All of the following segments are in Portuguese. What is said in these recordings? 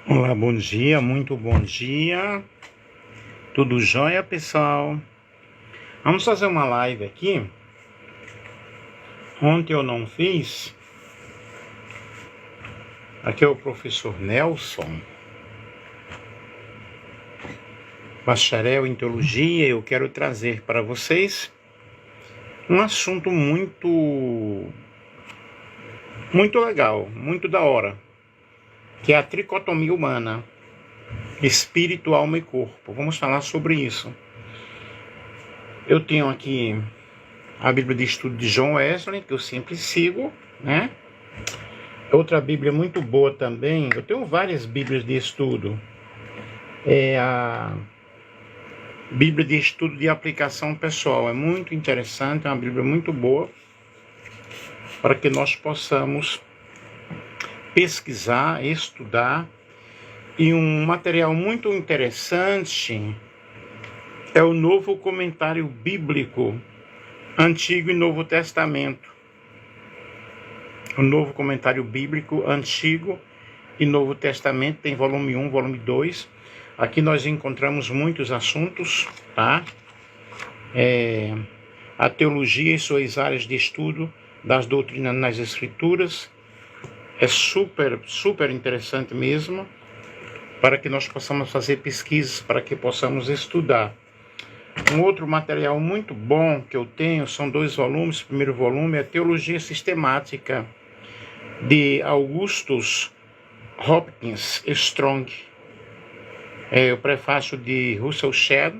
Olá, bom dia, muito bom dia. Tudo jóia, pessoal? Vamos fazer uma live aqui. Ontem eu não fiz. Aqui é o professor Nelson, bacharel em teologia. Eu quero trazer para vocês um assunto muito legal, muito da hora, que é a tricotomia humana, espírito, alma e corpo. Vamos falar sobre isso. Eu tenho aqui a Bíblia de Estudo de John Wesley, que eu sempre sigo, né? Outra Bíblia muito boa também, eu tenho várias Bíblias de estudo. É a Bíblia de Estudo de Aplicação Pessoal. É muito interessante, é uma Bíblia muito boa para que nós possamos pesquisar, estudar. E um material muito interessante é o Novo Comentário Bíblico, Antigo e Novo Testamento. O Novo Comentário Bíblico, Antigo e Novo Testamento, tem volume 1, volume 2. Aqui nós encontramos muitos assuntos, tá? A teologia e suas áreas de estudo das doutrinas nas Escrituras. É super interessante mesmo, para que nós possamos fazer pesquisas, para que possamos estudar. Um outro material muito bom que eu tenho são 2 volumes. O primeiro volume é Teologia Sistemática, de Augustus Hopkins Strong. O prefácio de Russell Shedd,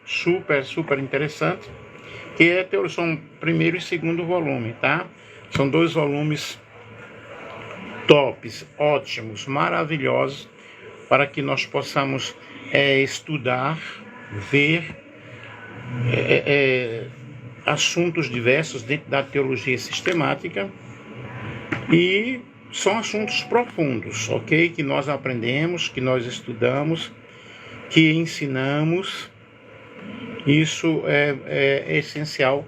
super interessante, que são primeiro e segundo volume, tá? São 2 volumes tops, ótimos, maravilhosos, para que nós possamos estudar, ver assuntos diversos dentro da teologia sistemática. E são assuntos profundos, ok? Que nós aprendemos, que nós estudamos, que ensinamos. Isso é essencial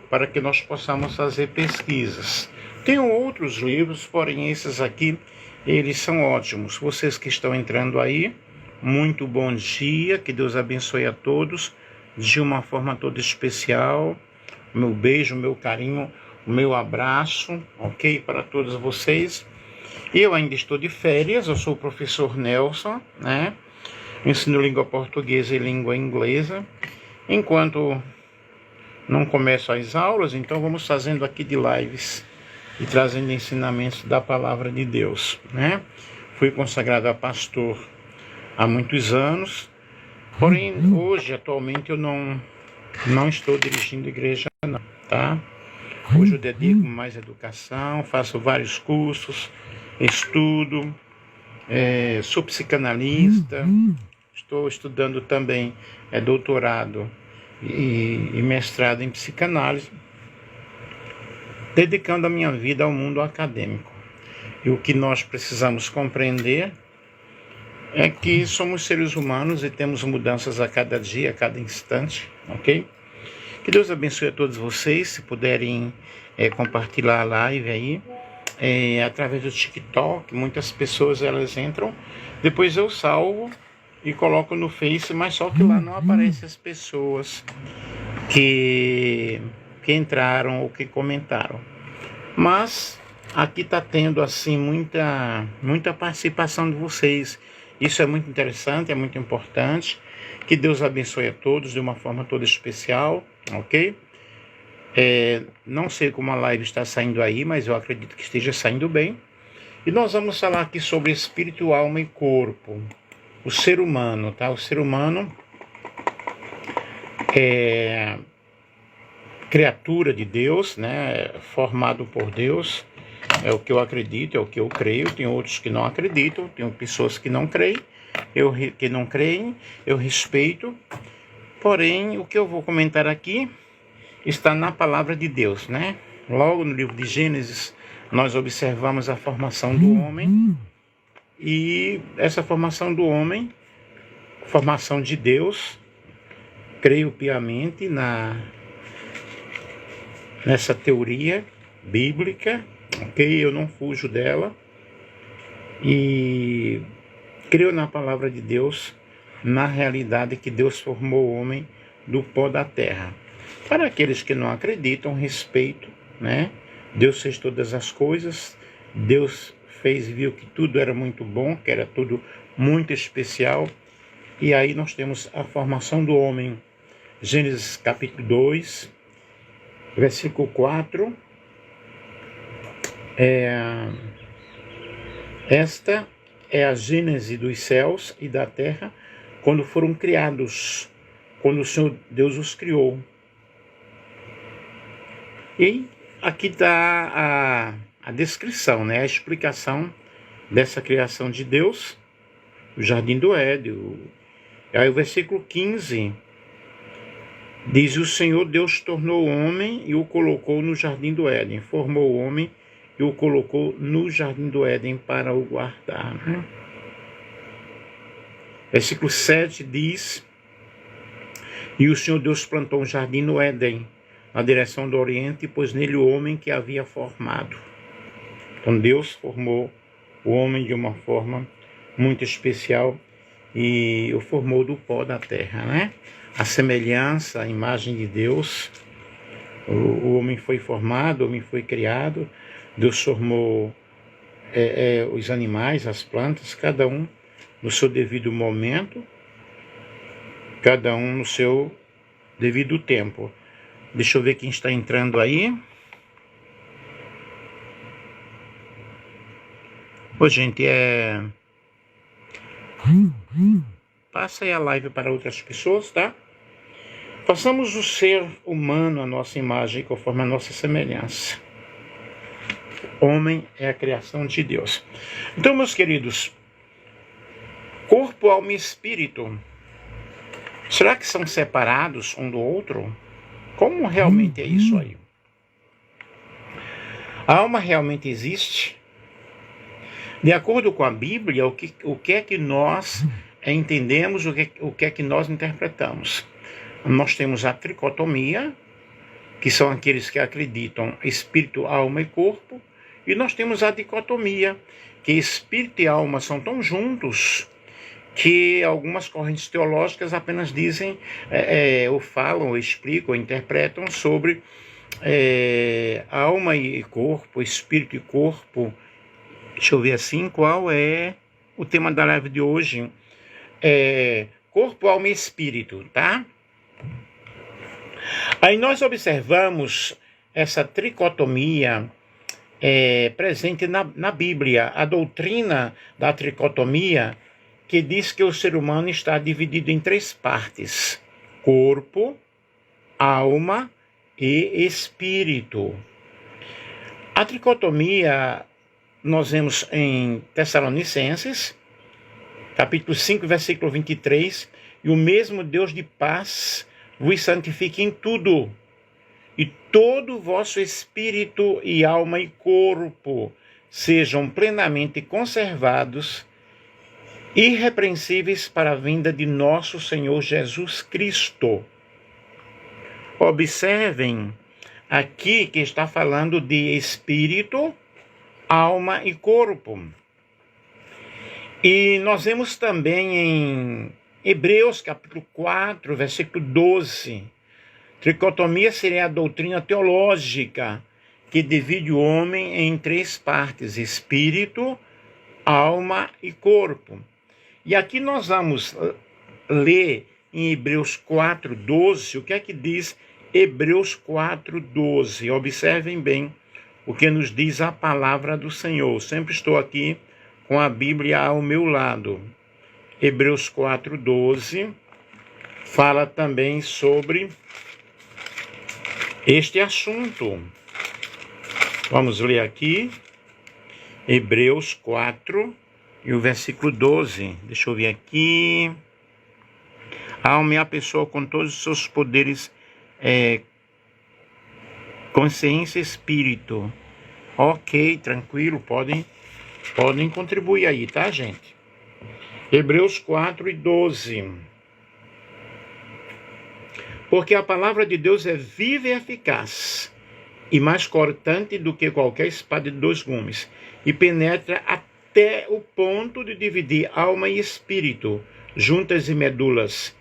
para que nós possamos fazer pesquisas. Tenho outros livros, porém esses aqui, eles são ótimos. Vocês que estão entrando aí, muito bom dia, que Deus abençoe a todos de uma forma toda especial. Meu beijo, meu carinho, o meu abraço, ok? Para todos vocês. Eu ainda estou de férias, eu sou o professor Nelson, né? Ensino língua portuguesa e língua inglesa. Enquanto não começo as aulas, então vamos fazendo aqui de lives e trazendo ensinamentos da palavra de Deus, né? Fui consagrado a pastor há muitos anos, porém hoje, atualmente, eu não estou dirigindo igreja, não, tá? Hoje eu dedico mais à educação, faço vários cursos, estudo, sou psicanalista, estou estudando também doutorado e mestrado em psicanálise, dedicando a minha vida ao mundo acadêmico. E o que nós precisamos compreender é que somos seres humanos e temos mudanças a cada dia, a cada instante, ok? Que Deus abençoe a todos vocês. Se puderem compartilhar a live aí, através do TikTok, muitas pessoas elas entram, depois eu salvo e coloco no Face, mas só que lá não aparecem as pessoas que entraram ou que comentaram. Mas aqui está tendo assim muita participação de vocês. Isso é muito interessante, é muito importante. Que Deus abençoe a todos de uma forma toda especial, ok? Não sei como a live está saindo aí, mas eu acredito que esteja saindo bem. E nós vamos falar aqui sobre espírito, alma e corpo. O ser humano, tá? O ser humano é criatura de Deus, né? Formado por Deus. É o que eu acredito, é o que eu creio. Tem outros que não acreditam, tem pessoas que não creem, que não creem, eu respeito. Porém, o que eu vou comentar aqui está na palavra de Deus, né? Logo no livro de Gênesis, nós observamos a formação do homem, e essa formação do homem, formação de Deus, creio piamente nessa teoria bíblica, ok? Eu não fujo dela, e creio na palavra de Deus, na realidade que Deus formou o homem do pó da terra. Para aqueles que não acreditam, respeito, né? Deus fez todas as coisas, Deus fez e viu que tudo era muito bom, que era tudo muito especial, e aí nós temos a formação do homem. Gênesis capítulo 2, versículo 4, esta é a gênese dos céus e da terra, quando foram criados, quando o Senhor Deus os criou. E aqui está a descrição, né? A explicação dessa criação de Deus, o jardim do Éden. Aí o versículo 15 diz: o Senhor Deus tornou o homem e o colocou no jardim do Éden, formou o homem e o colocou no jardim do Éden para o guardar. Né? Versículo 7 diz: e o Senhor Deus plantou um jardim no Éden, na direção do Oriente, e pôs nele o homem que havia formado. Então Deus formou o homem de uma forma muito especial e o formou do pó da terra, né? A semelhança, a imagem de Deus, o homem foi formado, o homem foi criado, Deus formou os animais, as plantas, cada um no seu devido momento, cada um no seu devido tempo. Deixa eu ver quem está entrando aí. Ô, gente, passa aí a live para outras pessoas, tá? Façamos o ser humano a nossa imagem, conforme a nossa semelhança. Homem é a criação de Deus. Então, meus queridos, corpo, alma e espírito, será que são separados um do outro? Como realmente é isso aí? A alma realmente existe? De acordo com a Bíblia, o que é que nós entendemos, o que é que nós interpretamos? Nós temos a tricotomia, que são aqueles que acreditam espírito, alma e corpo, e nós temos a dicotomia, que espírito e alma são tão juntos que algumas correntes teológicas apenas dizem, ou falam, ou explicam, ou interpretam sobre alma e corpo, espírito e corpo. Deixa eu ver assim, qual é o tema da live de hoje? Corpo, alma e espírito, tá? Aí nós observamos essa tricotomia presente na Bíblia, a doutrina da tricotomia, que diz que o ser humano está dividido em 3 partes: corpo, alma e espírito. A tricotomia nós vemos em Tessalonicenses, capítulo 5, versículo 23, e o mesmo Deus de paz vos santifique em tudo, e todo o vosso espírito e alma e corpo sejam plenamente conservados, irrepreensíveis para a vinda de nosso Senhor Jesus Cristo. Observem aqui que está falando de espírito, alma e corpo. E nós vemos também em Hebreus capítulo 4, versículo 12, tricotomia seria a doutrina teológica que divide o homem em 3 partes: espírito, alma e corpo. E aqui nós vamos ler em Hebreus 4, 12, o que é que diz Hebreus 4, 12. Observem bem o que nos diz a palavra do Senhor. Sempre estou aqui com a Bíblia ao meu lado. Hebreus 4, 12 fala também sobre este assunto. Vamos ler aqui, Hebreus 4 e o versículo 12. Deixa eu ver aqui. A alma é a pessoa com todos os seus poderes Consciência e espírito. Ok, tranquilo, podem contribuir aí, tá, gente? Hebreus 4:12. Porque a palavra de Deus é viva e eficaz, e mais cortante do que qualquer espada de 2 gumes, e penetra até o ponto de dividir alma e espírito, juntas e medulas,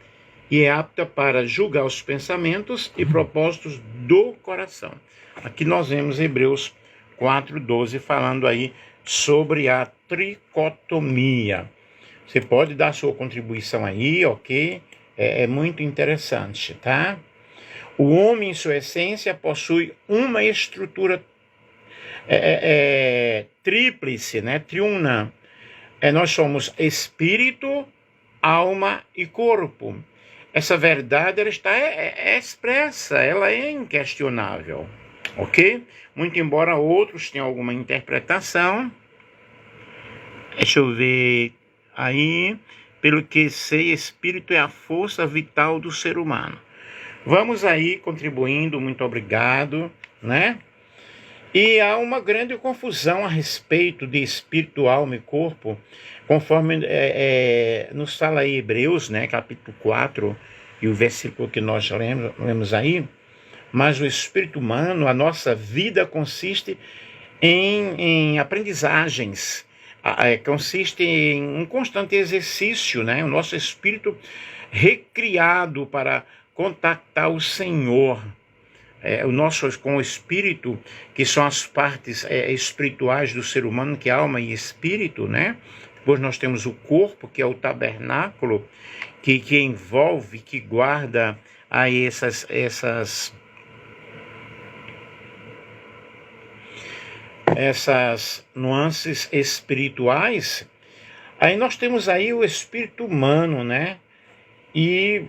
e é apta para julgar os pensamentos e propósitos do coração. Aqui nós vemos Hebreus 4:12 falando aí sobre a tricotomia. Você pode dar sua contribuição aí, ok? É muito interessante, tá? O homem, em sua essência, possui uma estrutura tríplice, né? Triuna. Nós somos espírito, alma e corpo. Essa verdade ela está expressa, ela é inquestionável, ok? Muito embora outros tenham alguma interpretação. Deixa eu ver aí. Pelo que sei, espírito é a força vital do ser humano. Vamos aí contribuindo, muito obrigado, né? E há uma grande confusão a respeito de espírito, alma e corpo, conforme nos fala aí Hebreus, né, capítulo 4, e o versículo que nós lemos aí. Mas o espírito humano, a nossa vida consiste em aprendizagens, consiste em um constante exercício, né? O nosso espírito recriado para contactar o Senhor. Com o espírito, que são as partes espirituais do ser humano, que é alma e espírito, né? Depois nós temos o corpo, que é o tabernáculo, que envolve, que guarda aí essas nuances espirituais. Aí nós temos aí o espírito humano, né? E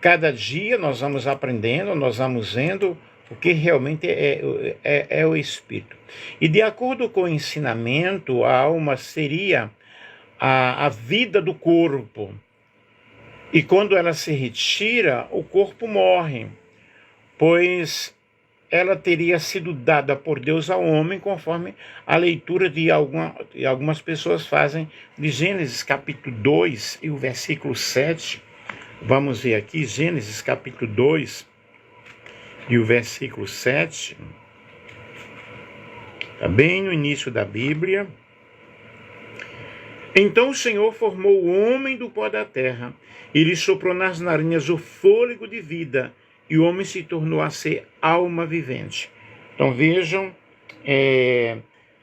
cada dia nós vamos aprendendo, nós vamos vendo o que realmente é o espírito. E de acordo com o ensinamento, a alma seria a vida do corpo. E quando ela se retira, o corpo morre, pois ela teria sido dada por Deus ao homem, conforme a leitura de algumas pessoas fazem de Gênesis capítulo 2 e o versículo 7. Vamos ver aqui, Gênesis capítulo 2 e o versículo 7. Está bem no início da Bíblia. Então o Senhor formou o homem do pó da terra, e lhe soprou nas narinas o fôlego de vida, e o homem se tornou a ser alma vivente. Então vejam,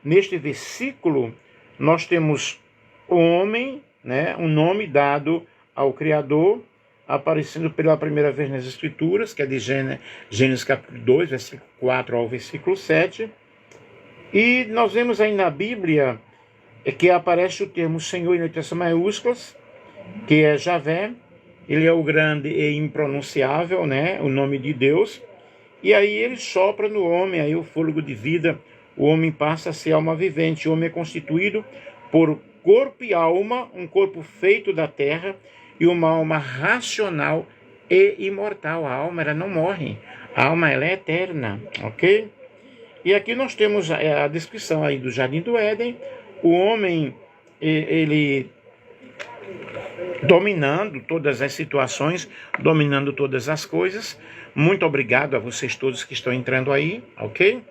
neste versículo nós temos o homem, né, um nome dado ao Criador, aparecendo pela primeira vez nas Escrituras, que é de Gênesis capítulo 2, versículo 4 ao versículo 7. E nós vemos aí na Bíblia que aparece o termo Senhor em letras maiúsculas, que é Javé. Ele é o grande e impronunciável, né, o nome de Deus. E aí ele sopra no homem aí o fôlego de vida. O homem passa a ser alma vivente. O homem é constituído por corpo e alma, um corpo feito da terra, e uma alma racional e imortal. A alma ela não morre, a alma ela é eterna, ok? E aqui nós temos a descrição aí do Jardim do Éden. O homem, ele dominando todas as situações, dominando todas as coisas. Muito obrigado a vocês todos que estão entrando aí, ok?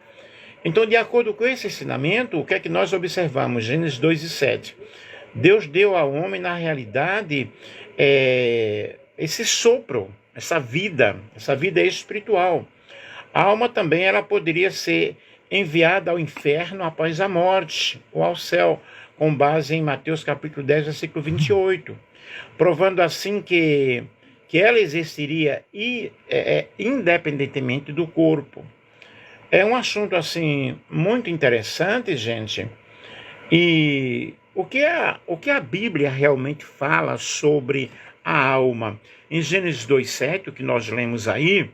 Então, de acordo com esse ensinamento, o que é que nós observamos? Gênesis 2 e 7. Deus deu ao homem, na realidade, esse sopro, essa vida espiritual. A alma também ela poderia ser enviada ao inferno após a morte, ou ao céu, com base em Mateus capítulo 10, versículo 28, provando assim que ela existiria independentemente do corpo. É um assunto assim muito interessante, gente. E o que a Bíblia realmente fala sobre a alma? Em Gênesis 2:7, o que nós lemos aí, o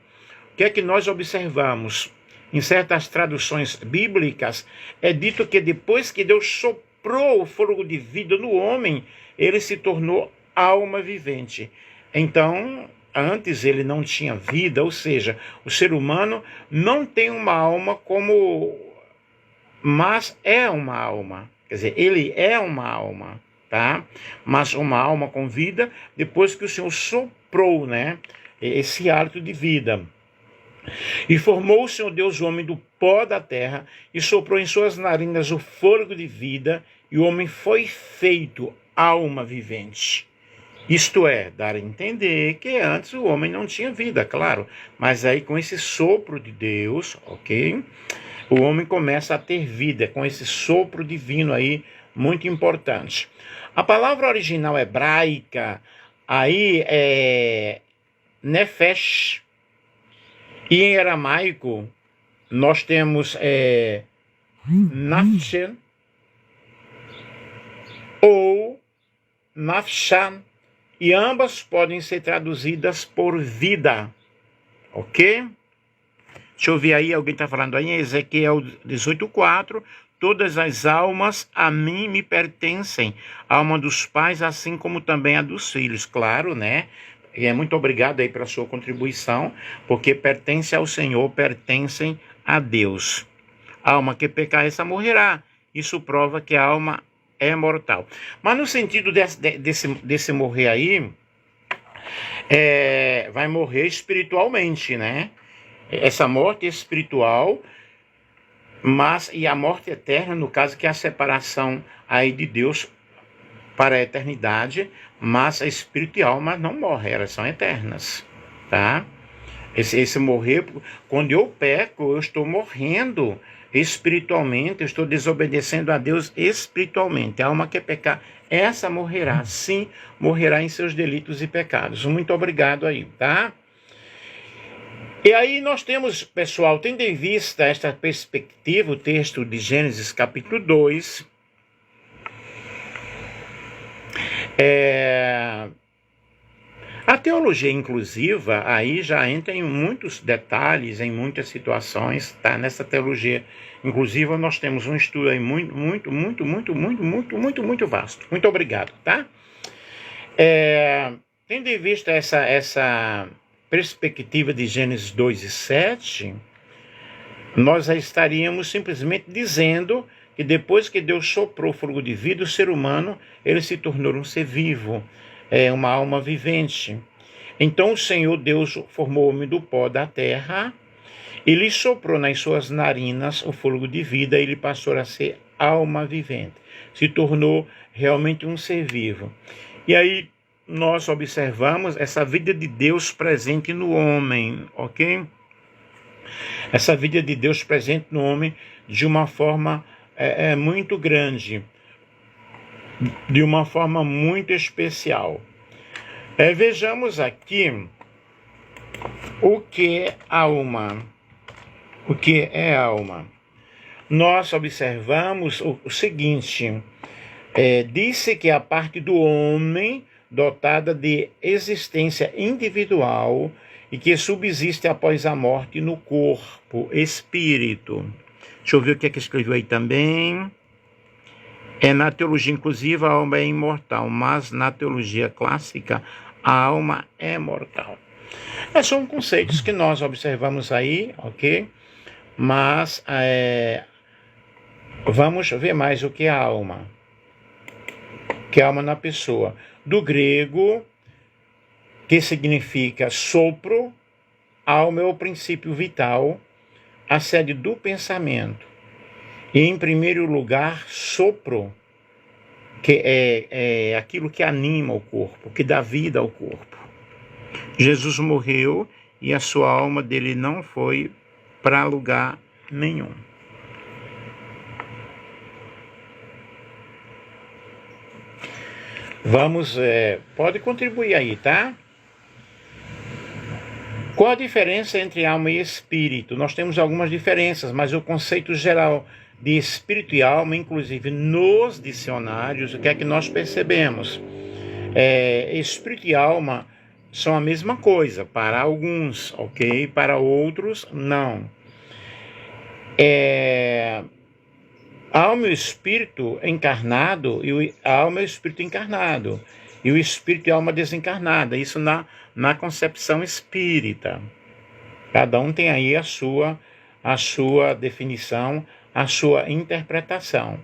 que é que nós observamos? Em certas traduções bíblicas, é dito que depois que Deus soprou o fôlego de vida no homem, ele se tornou alma vivente. Então, antes ele não tinha vida, ou seja, o ser humano não tem uma alma mas é uma alma. Quer dizer, ele é uma alma, tá? Mas uma alma com vida depois que o Senhor soprou, né? Esse hálito de vida. E formou o Senhor Deus o homem do pó da terra e soprou em suas narinas o fôlego de vida e o homem foi feito alma vivente. Isto é, dar a entender que antes o homem não tinha vida, claro. Mas aí com esse sopro de Deus, ok? O homem começa a ter vida, com esse sopro divino aí, muito importante. A palavra original hebraica aí é nefesh. E em aramaico nós temos nafshen ou nafshan. E ambas podem ser traduzidas por vida, ok? Deixa eu ver aí, alguém está falando aí em Ezequiel 18:4. Todas as almas a mim me pertencem, a alma dos pais, assim como também a dos filhos. Claro, né? E muito obrigado aí pela sua contribuição, porque pertence ao Senhor, pertencem a Deus. A alma que pecar, essa morrerá. Isso prova que a alma é mortal. Mas no sentido desse morrer aí, vai morrer espiritualmente, né? Essa morte espiritual, e a morte eterna, no caso, que é a separação aí de Deus para a eternidade, mas a espírito e alma não morrem, elas são eternas, tá? Esse morrer, quando eu peco, eu estou morrendo espiritualmente, eu estou desobedecendo a Deus espiritualmente. A alma que pecar, essa morrerá, sim, morrerá em seus delitos e pecados. Muito obrigado aí, tá? E aí nós temos, pessoal, tendo em vista esta perspectiva, o texto de Gênesis capítulo 2, a teologia inclusiva aí já entra em muitos detalhes, em muitas situações, tá? Nessa teologia inclusiva nós temos um estudo aí muito vasto. Muito obrigado, tá? Tendo em vista essa perspectiva de Gênesis 2:7, nós já estaríamos simplesmente dizendo que depois que Deus soprou o fôlego de vida, o ser humano ele se tornou um ser vivo, uma alma vivente. Então o Senhor Deus formou o homem do pó da terra, ele soprou nas suas narinas o fôlego de vida e ele passou a ser alma vivente. Se tornou realmente um ser vivo. E aí nós observamos essa vida de Deus presente no homem, ok? Essa vida de Deus presente no homem de uma forma muito grande, de uma forma muito especial. Vejamos aqui o que é alma. O que é alma? Nós observamos o seguinte, disse que a parte do homem dotada de existência individual e que subsiste após a morte no corpo, espírito. Deixa eu ver o que é que escreveu aí também. Na teologia inclusiva, a alma é imortal, mas na teologia clássica, a alma é mortal. São conceitos que nós observamos aí, ok? Mas vamos ver mais o que é a alma. Que é a alma na pessoa. Do grego, que significa sopro, alma é o princípio vital, a sede do pensamento. E, em primeiro lugar, sopro, que é aquilo que anima o corpo, que dá vida ao corpo. Jesus morreu e a sua alma dele não foi para lugar nenhum. Vamos, pode contribuir aí, tá? Qual a diferença entre alma e espírito? Nós temos algumas diferenças, mas o conceito geral de espírito e alma, inclusive nos dicionários, o que é que nós percebemos? Espírito e alma são a mesma coisa, para alguns, ok? Para outros, não. A alma e o espírito encarnado, e a alma e o espírito encarnado. e o espírito é alma desencarnada. Isso na concepção espírita. Cada um tem aí a sua definição, a sua interpretação.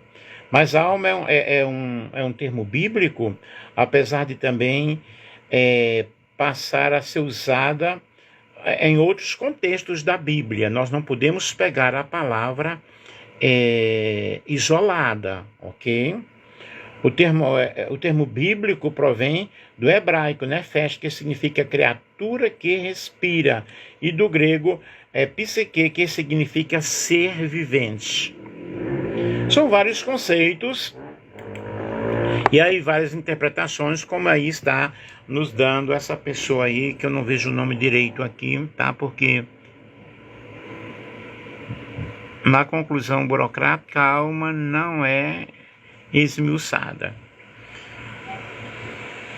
Mas a alma é um termo bíblico, apesar de também passar a ser usada em outros contextos da Bíblia. Nós não podemos pegar a palavra isolada, ok? O termo bíblico provém do hebraico, nefesh, que significa criatura que respira, e do grego psique, que significa ser vivente. São vários conceitos e aí várias interpretações, como aí está nos dando essa pessoa aí, que eu não vejo o nome direito aqui, tá? Porque na conclusão burocrática a alma não é esmiuçada.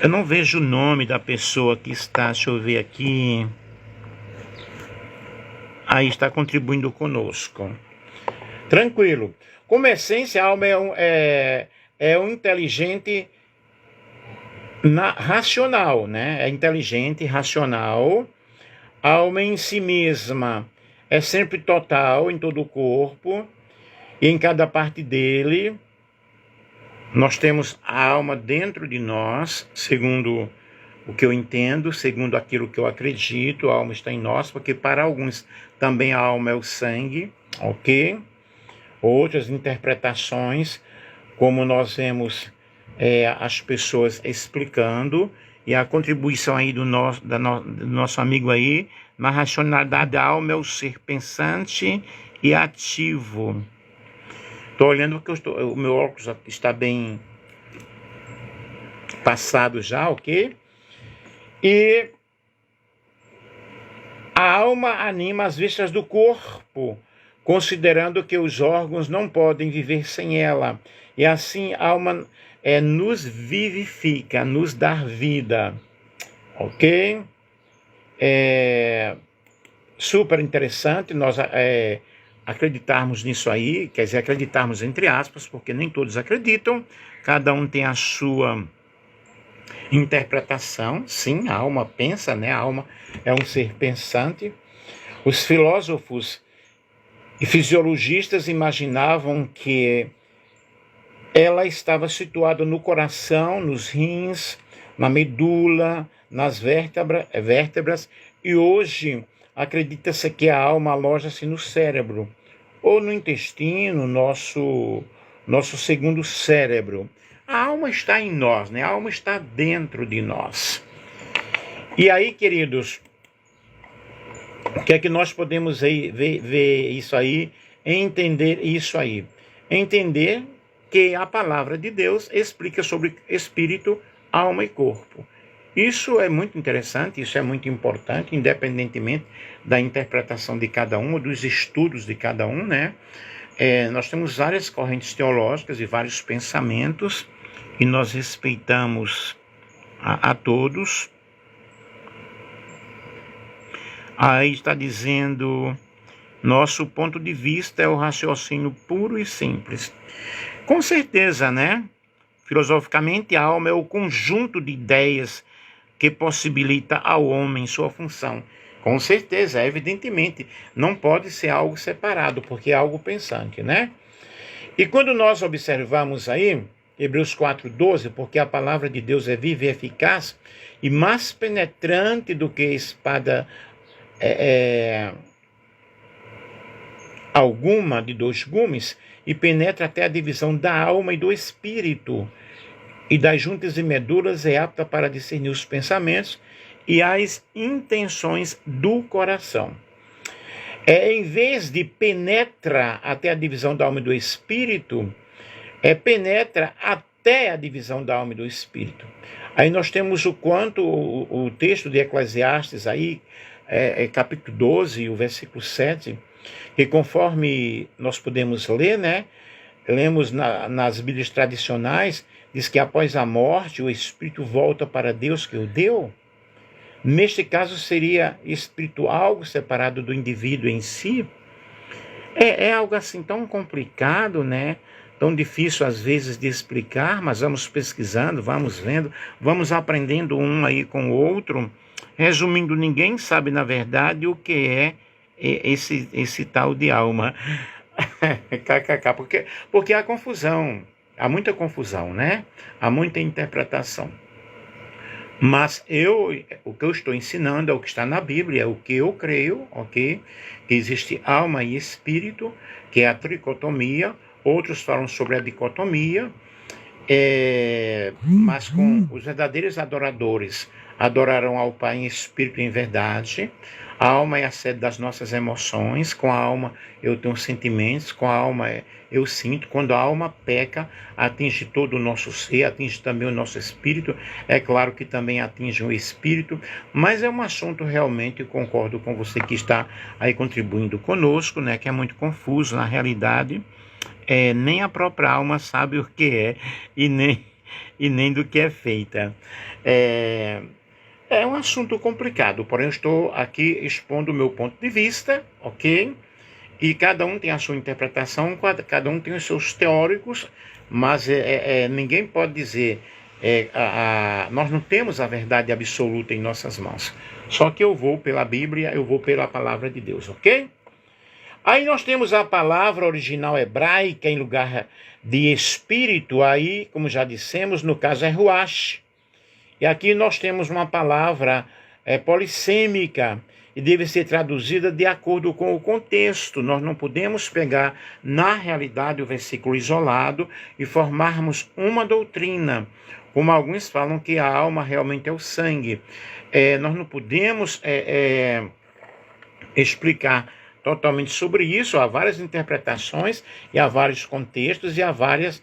Eu não vejo o nome da pessoa que está, deixa eu ver aqui, aí está contribuindo conosco. Tranquilo. Como essência, a alma é um inteligente racional, né? É inteligente, racional. A alma em si mesma é sempre total em todo o corpo e em cada parte dele. Nós temos a alma dentro de nós, segundo o que eu entendo, segundo aquilo que eu acredito. A alma está em nós, porque para alguns também a alma é o sangue, ok? Outras interpretações, como nós vemos as pessoas explicando, e a contribuição aí do nosso amigo aí, na racionalidade da alma é o ser pensante e ativo. Estou olhando porque o meu óculos está bem passado já, ok? E a alma anima as vistas do corpo, considerando que os órgãos não podem viver sem ela. E assim a alma nos vivifica, nos dá vida. Ok? Super interessante nós acreditarmos nisso aí, quer dizer, acreditarmos entre aspas, porque nem todos acreditam, cada um tem a sua interpretação. Sim, a alma pensa, né? A alma é um ser pensante. Os filósofos e fisiologistas imaginavam que ela estava situada no coração, nos rins, na medula, nas vértebras, e hoje acredita-se que a alma aloja-se no cérebro, ou no intestino, nosso segundo cérebro. A alma está em nós, né? A alma está dentro de nós. E aí, queridos, o que é que nós podemos ver isso aí, entender isso aí? Entender que a palavra de Deus explica sobre espírito, alma e corpo. Isso é muito interessante, isso é muito importante, independentemente da interpretação de cada um, dos estudos de cada um, né? Nós temos várias correntes teológicas e vários pensamentos, e nós respeitamos a todos. Aí está dizendo, nosso ponto de vista é o raciocínio puro e simples. Com certeza, né? Filosoficamente, a alma é o conjunto de ideias que possibilita ao homem sua função. Com certeza, evidentemente, não pode ser algo separado, porque é algo pensante, né? E quando nós observamos aí, Hebreus 4:12, porque a palavra de Deus é viva e eficaz, e mais penetrante do que espada alguma de dois gumes, e penetra até a divisão da alma e do espírito, e das juntas e medulas, é apta para discernir os pensamentos e as intenções do coração. Em vez de penetra até a divisão da alma e do espírito, penetra até a divisão da alma e do espírito. Aí nós temos o texto de Eclesiastes aí, capítulo 12, o versículo 7, que conforme nós podemos ler, né? Lemos nas Bíblias tradicionais, diz que após a morte o espírito volta para Deus que o deu. Neste caso seria espírito algo separado do indivíduo em si. É algo assim tão complicado, né? tão difícil às vezes de explicar, mas vamos pesquisando, vamos vendo, vamos aprendendo um aí com o outro. Resumindo, ninguém sabe na verdade o que é esse tal de alma. KKK, porque há confusão, há muita confusão, né? Há muita interpretação. Mas o que eu estou ensinando é o que está na Bíblia, é o que eu creio, ok? Que existe alma e espírito, que é a tricotomia. Outros falam sobre a dicotomia, mas com os verdadeiros adoradores adorarão ao Pai em espírito e em verdade. A alma é a sede das nossas emoções. Com a alma eu tenho sentimentos, com a alma eu sinto. Quando a alma peca, atinge todo o nosso ser, atinge também o nosso espírito. É claro que também atinge o espírito, mas é um assunto realmente, eu concordo com você que está aí contribuindo conosco, né, que é muito confuso na realidade. Nem a própria alma sabe o que é e nem do que é feita. É um assunto complicado, porém eu estou aqui expondo o meu ponto de vista, ok? E cada um tem a sua interpretação, cada um tem os seus teóricos, mas ninguém pode dizer, nós não temos a verdade absoluta em nossas mãos. Só que eu vou pela Bíblia, eu vou pela palavra de Deus, ok? Aí nós temos a palavra original hebraica em lugar de espírito, aí, como já dissemos, no caso é ruach. E aqui nós temos uma palavra polissêmica e deve ser traduzida de acordo com o contexto. Nós não podemos pegar, na realidade, o versículo isolado e formarmos uma doutrina, como alguns falam que a alma realmente é o sangue. Nós não podemos explicar totalmente sobre isso. Há várias interpretações e há vários contextos e há várias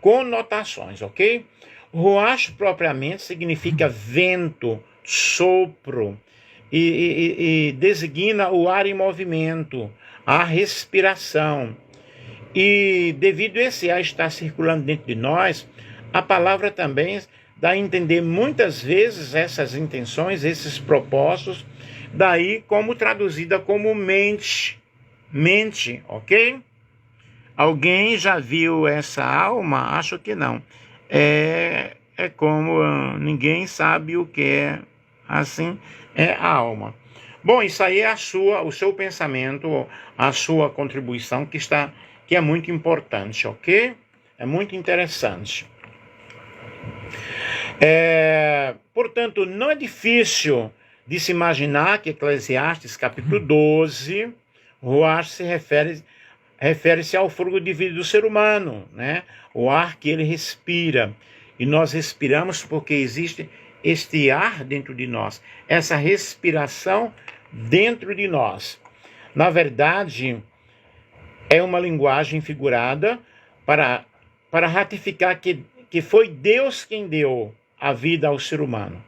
conotações, ok? Ruach propriamente significa vento, sopro, e designa o ar em movimento, a respiração. E devido a esse ar estar circulando dentro de nós, a palavra também dá a entender muitas vezes essas intenções, esses propósitos, daí como traduzida como mente, ok? Alguém já viu essa alma? Acho que não. É como ninguém sabe o que é, assim, é a alma. Bom, isso aí é o seu pensamento, a sua contribuição que é muito importante, ok? É muito interessante. Portanto, não é difícil de se imaginar que Eclesiastes capítulo 12, ruach se refere-se ao fôlego de vida do ser humano, né? O ar que ele respira. E nós respiramos porque existe este ar dentro de nós, essa respiração dentro de nós. Na verdade, é uma linguagem figurada para ratificar que foi Deus quem deu a vida ao ser humano.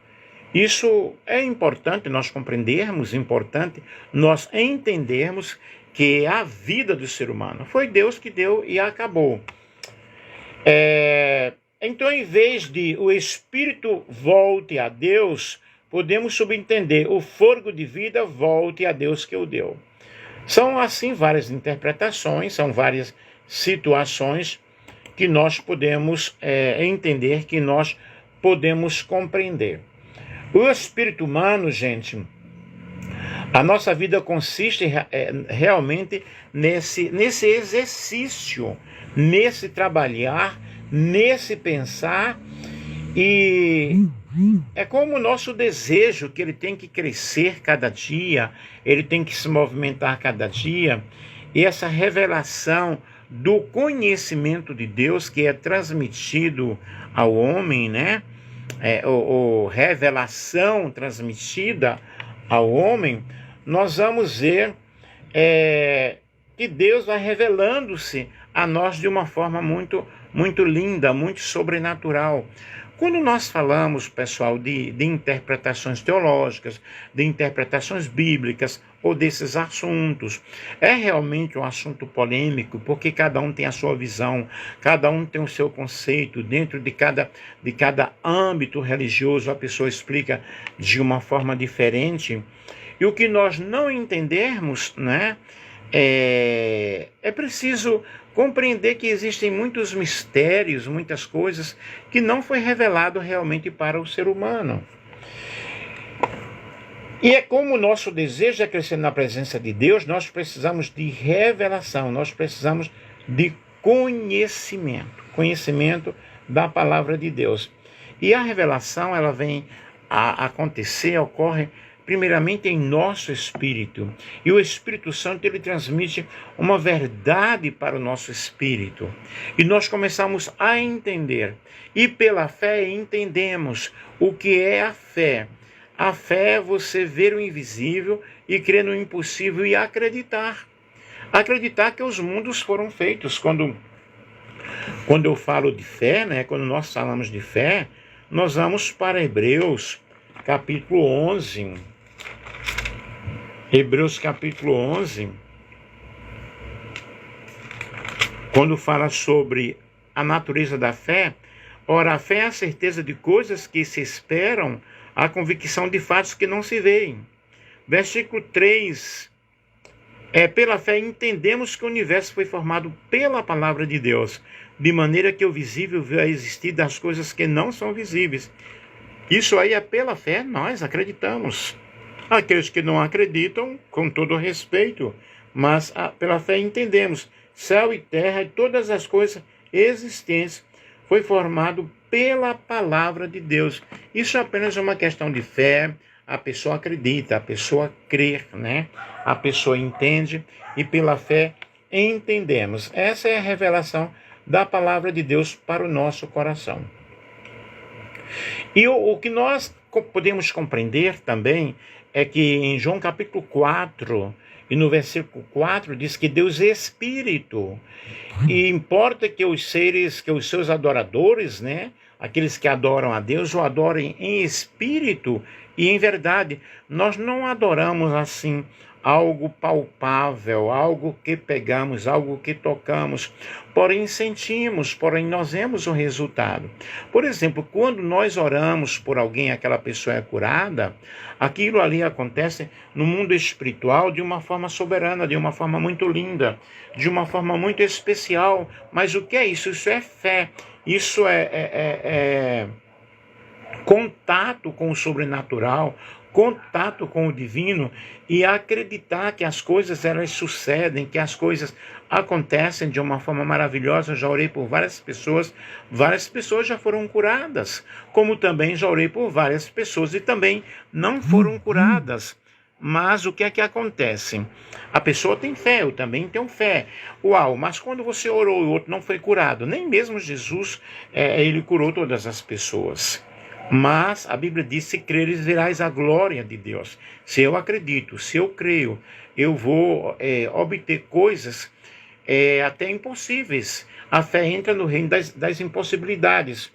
Isso é importante nós compreendermos, importante nós entendermos que a vida do ser humano foi Deus que deu e acabou. Então, em vez de o espírito volte a Deus, podemos subentender o fôlego de vida volte a Deus que o deu. São, assim, várias interpretações, são várias situações que nós podemos entender, que nós podemos compreender. O espírito humano, gente, a nossa vida consiste realmente nesse exercício, nesse trabalhar, nesse pensar, e é como o nosso desejo, que ele tem que crescer cada dia, ele tem que se movimentar cada dia, e essa revelação do conhecimento de Deus que é transmitido ao homem, né? Revelação transmitida ao homem, nós vamos ver que Deus vai revelando-se a nós de uma forma muito, muito linda, muito sobrenatural. Quando nós falamos, pessoal, de interpretações teológicas, de interpretações bíblicas ou desses assuntos, é realmente um assunto polêmico, porque cada um tem a sua visão, cada um tem o seu conceito, dentro de cada âmbito religioso a pessoa explica de uma forma diferente. E o que nós não entendermos, né, é preciso compreender que existem muitos mistérios, muitas coisas que não foi revelado realmente para o ser humano. E é como o nosso desejo é crescer na presença de Deus, nós precisamos de revelação, nós precisamos de conhecimento da palavra de Deus. E a revelação, ela vem a acontecer, ocorre primeiramente em nosso espírito. E o Espírito Santo, ele transmite uma verdade para o nosso espírito. E nós começamos a entender. E pela fé entendemos o que é a fé. A fé é você ver o invisível e crer no impossível e acreditar. Acreditar que os mundos foram feitos. Quando eu falo de fé, né, quando nós falamos de fé, nós vamos para Hebreus, capítulo 11. Hebreus, capítulo 11, quando fala sobre a natureza da fé, ora, a fé é a certeza de coisas que se esperam, a convicção de fatos que não se veem. Versículo 3, pela fé entendemos que o universo foi formado pela palavra de Deus, de maneira que o visível veio a existir das coisas que não são visíveis. Isso aí é pela fé, nós acreditamos. Aqueles que não acreditam, com todo respeito, mas pela fé entendemos, céu e terra e todas as coisas existentes foi formado pela palavra de Deus. Isso é apenas uma questão de fé, a pessoa acredita, a pessoa crê, né? A pessoa entende e pela fé entendemos. Essa é a revelação da palavra de Deus para o nosso coração. E o que nós podemos compreender também é que em João capítulo 4, e no versículo 4, diz que Deus é Espírito. E importa que os seus adoradores, né, aqueles que adoram a Deus, o adorem em espírito e em verdade. Nós não adoramos assim algo palpável, algo que pegamos, algo que tocamos, porém sentimos, porém nós vemos o resultado. Por exemplo, quando nós oramos por alguém, aquela pessoa é curada, aquilo ali acontece no mundo espiritual de uma forma soberana, de uma forma muito linda, de uma forma muito especial. Mas o que é isso? Isso é fé, isso é contato com o sobrenatural, contato com o divino e acreditar que as coisas elas sucedem, que as coisas acontecem de uma forma maravilhosa. Eu já orei por várias pessoas já foram curadas, como também já orei por várias pessoas e também não foram curadas. Mas o que é que acontece? A pessoa tem fé, eu também tenho fé. Uau, mas quando você orou e o outro não foi curado, nem mesmo Jesus, ele curou todas as pessoas. Mas a Bíblia diz, se creres, verás a glória de Deus. Se eu acredito, se eu creio, eu vou obter coisas até impossíveis. A fé entra no reino das impossibilidades.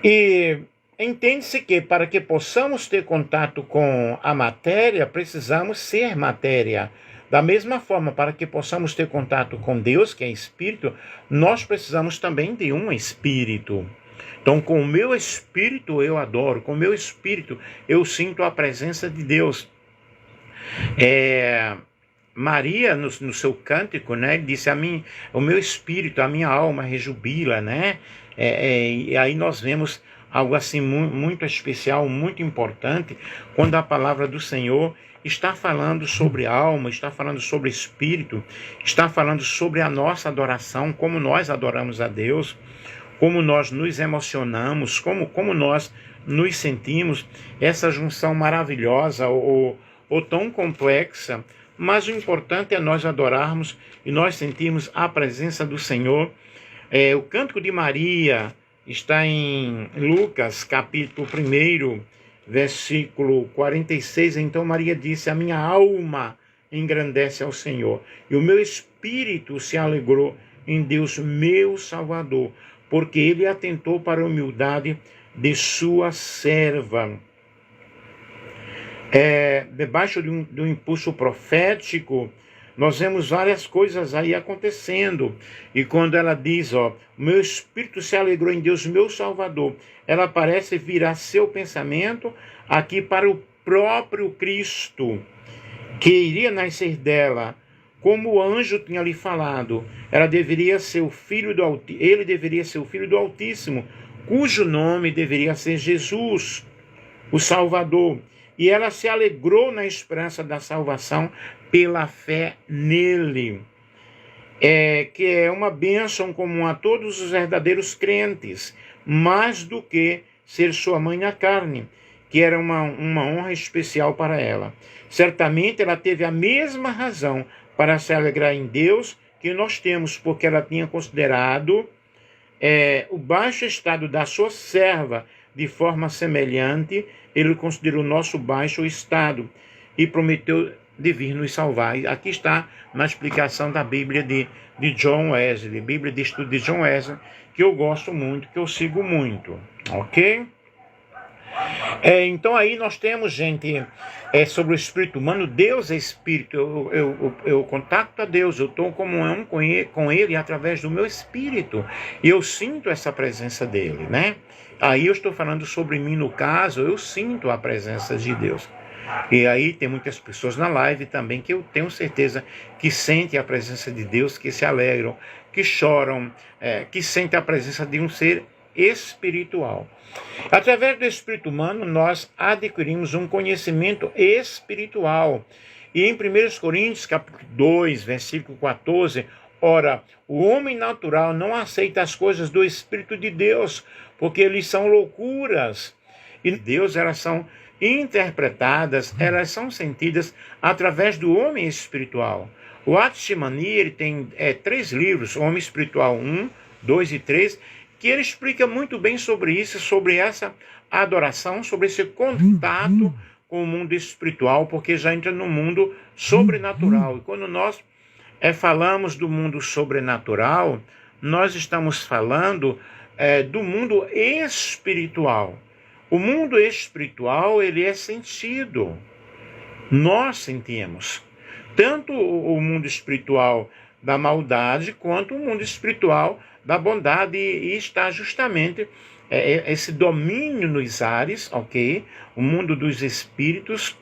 E entende-se que para que possamos ter contato com a matéria, precisamos ser matéria. Da mesma forma, para que possamos ter contato com Deus, que é Espírito, nós precisamos também de um Espírito. Então, com o meu espírito eu adoro, com o meu espírito eu sinto a presença de Deus. Maria, no seu cântico, né, disse, o meu espírito, a minha alma rejubila, né? E aí nós vemos algo assim muito especial, muito importante, quando a palavra do Senhor está falando sobre alma, está falando sobre espírito, está falando sobre a nossa adoração, como nós adoramos a Deus, como nós nos emocionamos, como nós nos sentimos, essa junção maravilhosa ou tão complexa, mas o importante é nós adorarmos e nós sentirmos a presença do Senhor. O Cântico de Maria está em Lucas, capítulo 1, versículo 46, então Maria disse, a minha alma engrandece ao Senhor, e o meu espírito se alegrou em Deus, meu Salvador, porque ele atentou para a humildade de sua serva. Debaixo de um impulso profético, nós vemos várias coisas aí acontecendo. E quando ela diz, meu espírito se alegrou em Deus, meu Salvador, ela parece virar seu pensamento aqui para o próprio Cristo, que iria nascer dela, como o anjo tinha lhe falado. Ele deveria ser o filho do Altíssimo, cujo nome deveria ser Jesus, o Salvador. E ela se alegrou na esperança da salvação pela fé nele. Que é uma bênção comum a todos os verdadeiros crentes, mais do que ser sua mãe na carne, que era uma honra especial para ela. Certamente ela teve a mesma razão para se alegrar em Deus que nós temos, porque ela tinha considerado o baixo estado da sua serva de forma semelhante. Ele considerou o nosso baixo estado e prometeu de vir nos salvar. E aqui está na explicação da Bíblia de John Wesley, Bíblia de Estudo de John Wesley, que eu gosto muito, que eu sigo muito, ok? Então aí nós temos, gente, sobre o espírito humano. Deus é espírito. Eu contacto a Deus, eu estou em comunhão com ele através do meu espírito, e eu sinto essa presença dele, né? Aí eu estou falando sobre mim, no caso, eu sinto a presença de Deus. E aí tem muitas pessoas na live também que eu tenho certeza que sentem a presença de Deus, que se alegram, que choram, que sentem a presença de um ser espiritual. Através do espírito humano, nós adquirimos um conhecimento espiritual. E em 1 Coríntios, capítulo 2, versículo 14, ora, o homem natural não aceita as coisas do Espírito de Deus, porque eles são loucuras. E Deus, elas são interpretadas, elas são sentidas através do homem espiritual. O Atsimani, ele tem 3 livros, Homem Espiritual 1, 2 e 3, que ele explica muito bem sobre isso, sobre essa adoração, sobre esse contato com o mundo espiritual, porque já entra no mundo sobrenatural. E quando nós falamos do mundo sobrenatural, nós estamos falando do mundo espiritual. O mundo espiritual, ele é sentido. Nós sentimos tanto o mundo espiritual da maldade quanto o mundo espiritual da bondade, e está justamente esse domínio nos ares, ok? O mundo dos espíritos,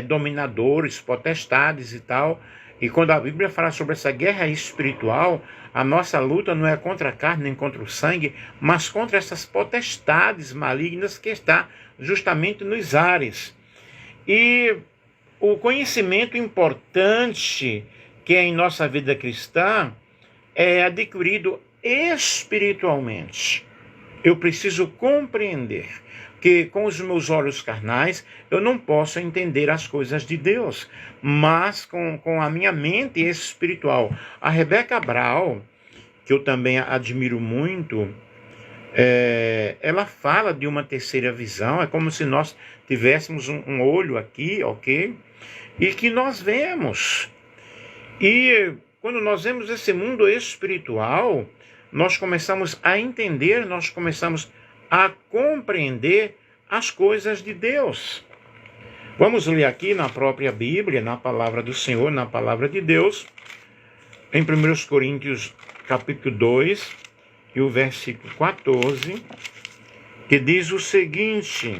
dominadores, potestades e tal. E quando a Bíblia fala sobre essa guerra espiritual, a nossa luta não é contra a carne nem contra o sangue, mas contra essas potestades malignas que está justamente nos ares. E o conhecimento importante que é em nossa vida cristã é adquirido espiritualmente. Eu preciso compreender que com os meus olhos carnais eu não posso entender as coisas de Deus, mas com a minha mente espiritual. A Rebeca Brown, que eu também admiro muito, ela fala de uma terceira visão. É como se nós tivéssemos um olho aqui, ok? E que nós vemos. E quando nós vemos esse mundo espiritual, nós começamos a entender, nós começamos a compreender as coisas de Deus. Vamos ler aqui na própria Bíblia, na palavra do Senhor, na palavra de Deus, em 1 Coríntios capítulo 2, e o versículo 14, que diz o seguinte: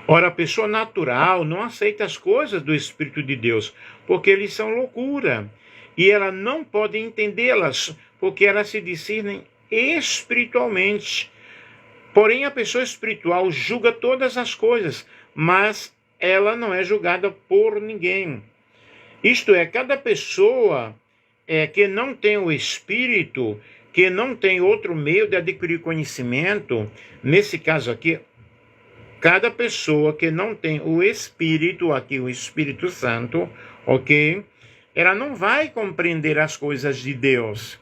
ora, a pessoa natural não aceita as coisas do Espírito de Deus, porque eles são loucura, e ela não pode entendê-las, porque elas se discernem espiritualmente. Porém, a pessoa espiritual julga todas as coisas, mas ela não é julgada por ninguém. Isto é, cada pessoa que não tem o Espírito, que não tem outro meio de adquirir conhecimento, nesse caso aqui, cada pessoa que não tem o Espírito, aqui o Espírito Santo, ok? Ela não vai compreender as coisas de Deus.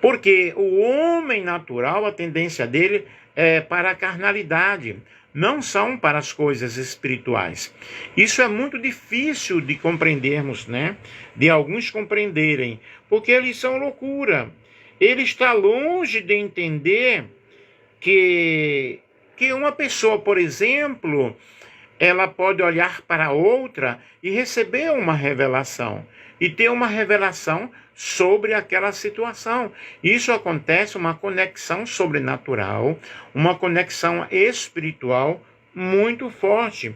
Porque o homem natural, a tendência dele é para a carnalidade, não são para as coisas espirituais. Isso é muito difícil de compreendermos, né? De alguns compreenderem, porque eles são loucura. Ele está longe de entender que uma pessoa, por exemplo, ela pode olhar para outra e receber uma revelação, e ter uma revelação sobre aquela situação. Isso acontece, uma conexão sobrenatural, uma conexão espiritual muito forte.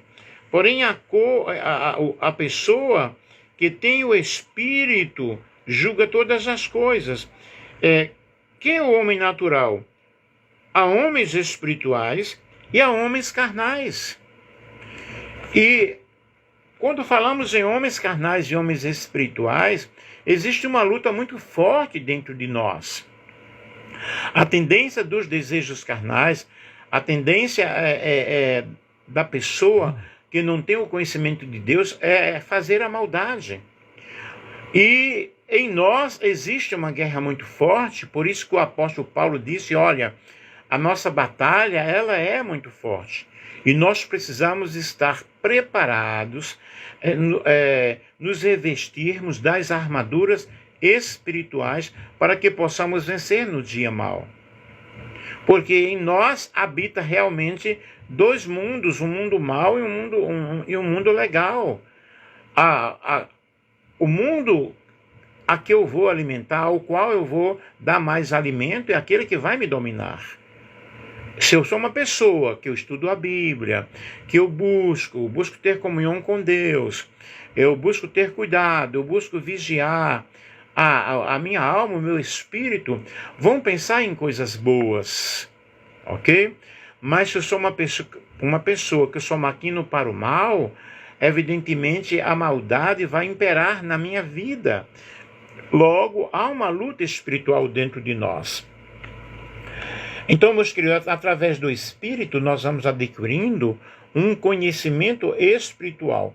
Porém, a pessoa que tem o Espírito julga todas as coisas. Quem é o homem natural? Há homens espirituais e há homens carnais. E quando falamos em homens carnais e homens espirituais, existe uma luta muito forte dentro de nós. A tendência dos desejos carnais, a tendência da pessoa que não tem o conhecimento de Deus é fazer a maldade. E em nós existe uma guerra muito forte, por isso que o apóstolo Paulo disse, olha, a nossa batalha, ela é muito forte. E nós precisamos estar preparados, nos revestirmos das armaduras espirituais para que possamos vencer no dia mau. Porque em nós habita realmente dois mundos, um mundo mau e um mundo legal. O mundo a que eu vou alimentar, ao qual eu vou dar mais alimento, é aquele que vai me dominar. Se eu sou uma pessoa que eu estudo a Bíblia, que eu busco ter comunhão com Deus, eu busco ter cuidado, eu busco vigiar, a minha alma, o meu espírito vão pensar em coisas boas, ok? Mas se eu sou uma pessoa que eu sou maquino para o mal, evidentemente a maldade vai imperar na minha vida. Logo, há uma luta espiritual dentro de nós. Então, meus queridos, através do Espírito, nós vamos adquirindo um conhecimento espiritual.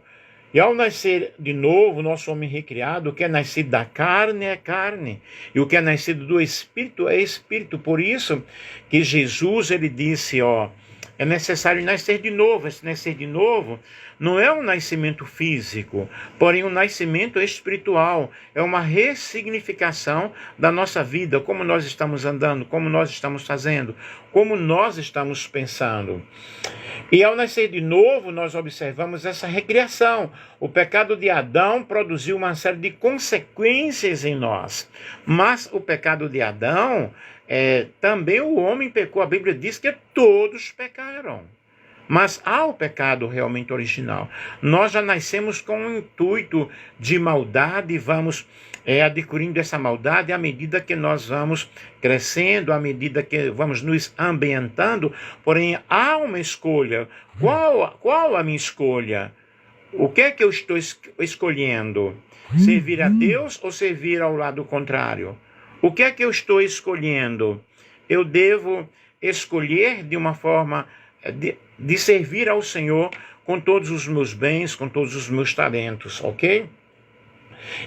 E ao nascer de novo, nosso homem recriado, o que é nascido da carne é carne, e o que é nascido do Espírito é Espírito. Por isso que Jesus, ele disse, é necessário nascer de novo. Esse nascer de novo não é um nascimento físico, porém um nascimento espiritual. É uma ressignificação da nossa vida, como nós estamos andando, como nós estamos fazendo, como nós estamos pensando. E ao nascer de novo, nós observamos essa recriação. O pecado de Adão produziu uma série de consequências em nós. Mas o pecado de Adão, também o homem pecou. A Bíblia diz que todos pecaram. Mas há o pecado realmente original. Nós já nascemos com um intuito de maldade e vamos adquirindo essa maldade à medida que nós vamos crescendo, à medida que vamos nos ambientando. Porém, há uma escolha. Qual a minha escolha? O que é que eu estou escolhendo? Servir a Deus ou servir ao lado contrário? O que é que eu estou escolhendo? Eu devo escolher de uma forma de servir ao Senhor com todos os meus bens, com todos os meus talentos, ok?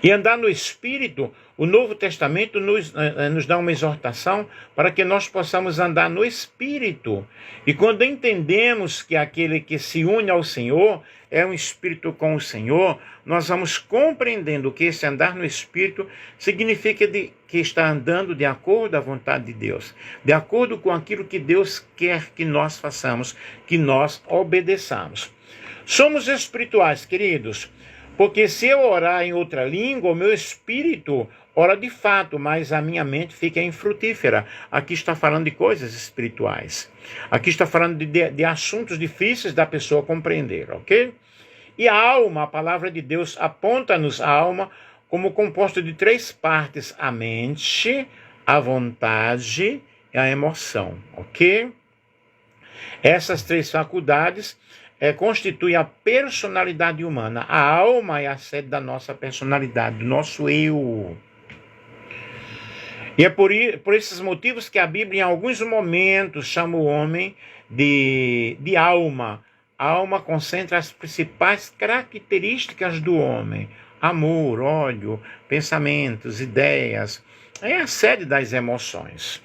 E andar no Espírito, o Novo Testamento nos dá uma exortação para que nós possamos andar no Espírito. E quando entendemos que aquele que se une ao Senhor é um Espírito com o Senhor, nós vamos compreendendo que esse andar no Espírito significa que está andando de acordo à vontade de Deus, de acordo com aquilo que Deus quer que nós façamos, que nós obedeçamos. Somos espirituais, queridos, porque se eu orar em outra língua, o meu espírito ora de fato, mas a minha mente fica infrutífera. Aqui está falando de coisas espirituais. Aqui está falando de assuntos difíceis da pessoa compreender, ok? E a alma, a palavra de Deus aponta-nos a alma como composta de 3 partes: a mente, a vontade e a emoção, ok? Essas 3 faculdades constitui a personalidade humana. A alma é a sede da nossa personalidade, do nosso eu. E é por esses motivos que a Bíblia, em alguns momentos, chama o homem de alma. A alma concentra as principais características do homem: amor, ódio, pensamentos, ideias. É a sede das emoções.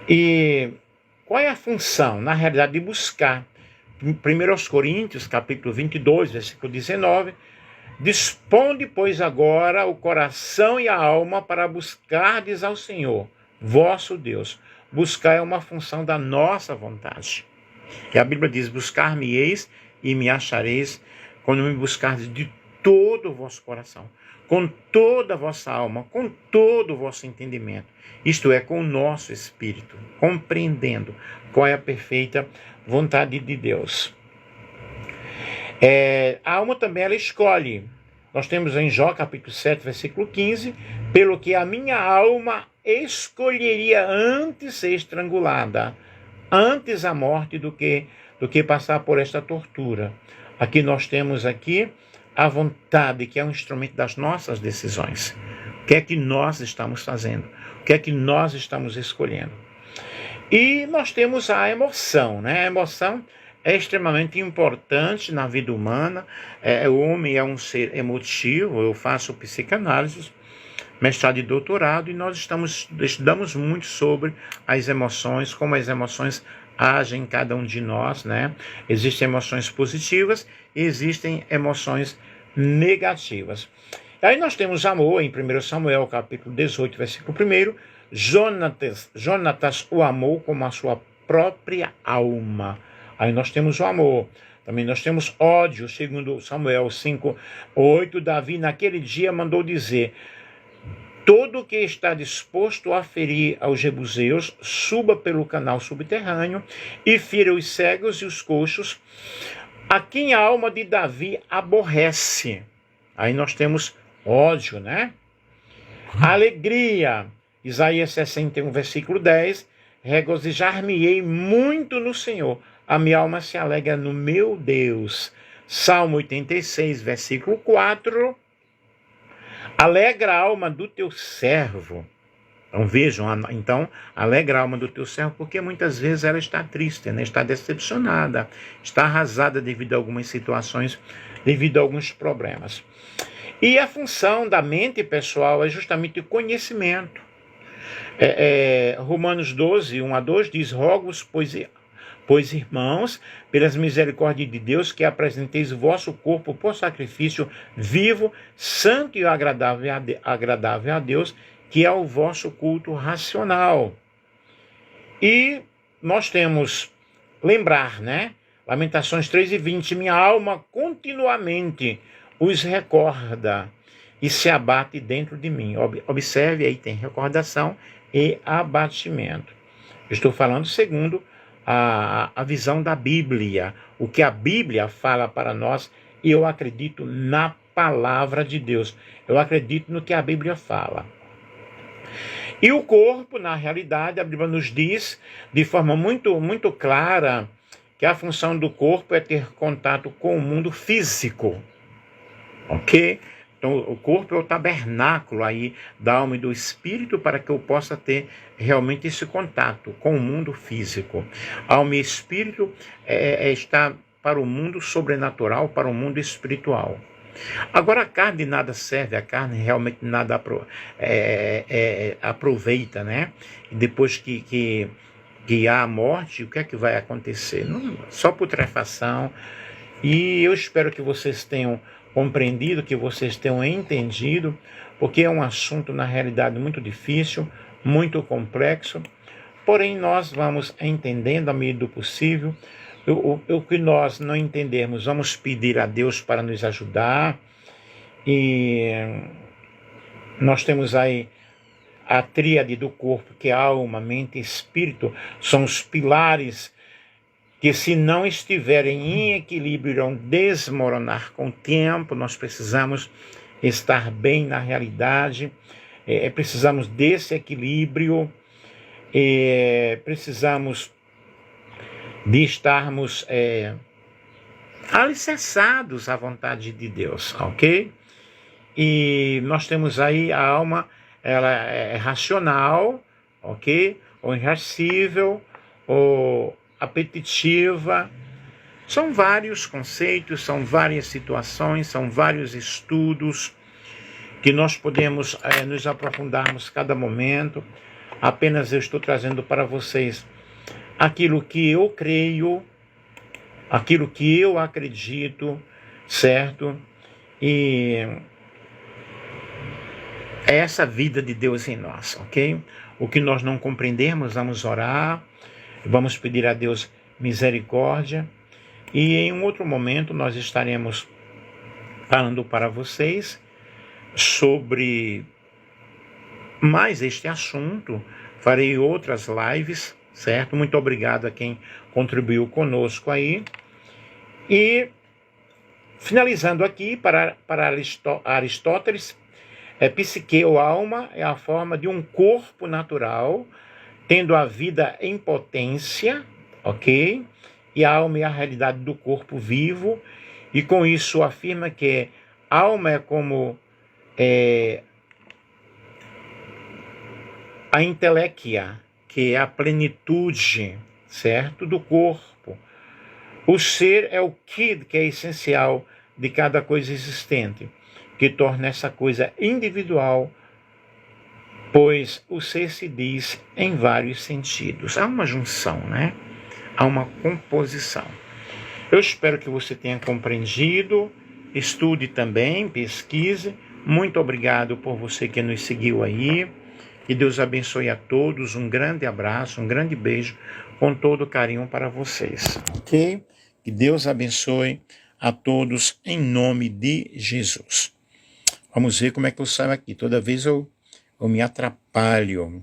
E qual é a função, na realidade, de buscar? 1 Coríntios, capítulo 22, versículo 19, disponde, pois, agora o coração e a alma para buscardes ao Senhor, vosso Deus. Buscar é uma função da nossa vontade. E a Bíblia diz, buscar-me-eis e me achareis quando me buscardes de todo o vosso coração, com toda a vossa alma, com todo o vosso entendimento. Isto é, com o nosso espírito, compreendendo qual é a perfeita vontade de Deus. A alma também ela escolhe. Nós temos em Jó, capítulo 7, versículo 15, pelo que a minha alma escolheria antes ser estrangulada, antes a morte do que passar por esta tortura. Aqui nós temos aqui a vontade, que é um instrumento das nossas decisões. O que é que nós estamos fazendo? O que é que nós estamos escolhendo? E nós temos a emoção, né? A emoção é extremamente importante na vida humana. O homem é um ser emotivo. Eu faço psicanálise, mestrado e doutorado, e nós estudamos muito sobre as emoções, como as emoções agem em cada um de nós, né? Existem emoções positivas e existem emoções negativas. Aí nós temos amor, em 1 Samuel, capítulo 18, versículo 1, Jonatas o amou como a sua própria alma. Aí nós temos o amor. Também nós temos ódio, segundo Samuel 5, 8, Davi naquele dia mandou dizer: todo que está disposto a ferir aos jebuseus, suba pelo canal subterrâneo e fira os cegos e os coxos, a quem a alma de Davi aborrece. Aí nós temos ódio, né? Alegria. Isaías 61, versículo 10, regozijar-me-ei muito no Senhor, a minha alma se alegra no meu Deus. Salmo 86, versículo 4, alegra a alma do teu servo. Então vejam, alegra a alma do teu servo, porque muitas vezes ela está triste, né? Está decepcionada, está arrasada devido a algumas situações, devido a alguns problemas. E a função da mente pessoal é justamente o conhecimento. Romanos 12, 1 a 2 diz: rogo-vos, pois irmãos, pelas misericórdias de Deus, que apresenteis o vosso corpo por sacrifício vivo, santo e agradável a Deus, que é o vosso culto racional. E nós temos, lembrar, né? Lamentações 3:20, minha alma continuamente os recorda e se abate dentro de mim. Observe, aí tem recordação e abatimento. Estou falando segundo a visão da Bíblia, o que a Bíblia fala para nós, e eu acredito na palavra de Deus. Eu acredito no que a Bíblia fala. E o corpo, na realidade, a Bíblia nos diz de forma muito, muito clara que a função do corpo é ter contato com o mundo físico. Ok? Então, o corpo é o tabernáculo aí da alma e do espírito para que eu possa ter realmente esse contato com o mundo físico. Alma e espírito está para o mundo sobrenatural, para o mundo espiritual. Agora, a carne de nada serve, a carne realmente nada aproveita, né? E depois que há a morte, o que é que vai acontecer? Não, só putrefação. E eu espero que vocês tenham compreendido, que vocês tenham entendido, porque é um assunto, na realidade, muito difícil, muito complexo, porém nós vamos entendendo à medida do possível. O que nós não entendermos, vamos pedir a Deus para nos ajudar. E nós temos aí a tríade do corpo, que é alma, mente e espírito, são os pilares que, se não estiverem em equilíbrio, irão desmoronar com o tempo. Nós precisamos estar bem na realidade, precisamos desse equilíbrio, precisamos de estarmos alicerçados à vontade de Deus, ok? E nós temos aí a alma, ela é racional, ok? Ou irascível, ou apetitiva. São vários conceitos, são várias situações, são vários estudos que nós podemos nos aprofundarmos cada momento. Apenas eu estou trazendo para vocês aquilo que eu creio, aquilo que eu acredito, certo? E é essa vida de Deus em nós, ok? O que nós não compreendermos, vamos orar, vamos pedir a Deus misericórdia, e em um outro momento nós estaremos falando para vocês sobre mais este assunto. Farei outras lives, certo? Muito obrigado a quem contribuiu conosco aí. E Finalizando aqui, para Aristóteles, psique ou alma é a forma de um corpo natural, tendo a vida em potência, ok? E a alma é a realidade do corpo vivo, e com isso afirma que alma é como a inteléquia, que é a plenitude, certo? Do corpo. O ser é o que é essencial de cada coisa existente, que torna essa coisa individual, pois o ser se diz em vários sentidos. Há uma junção, né? Há uma composição. Eu espero que você tenha compreendido, estude também, pesquise. Muito obrigado por você que nos seguiu aí. Que Deus abençoe a todos. Um grande abraço, um grande beijo, com todo carinho para vocês. Ok? Que Deus abençoe a todos em nome de Jesus. Vamos ver como é que eu saio aqui. Toda vez eu me atrapalho.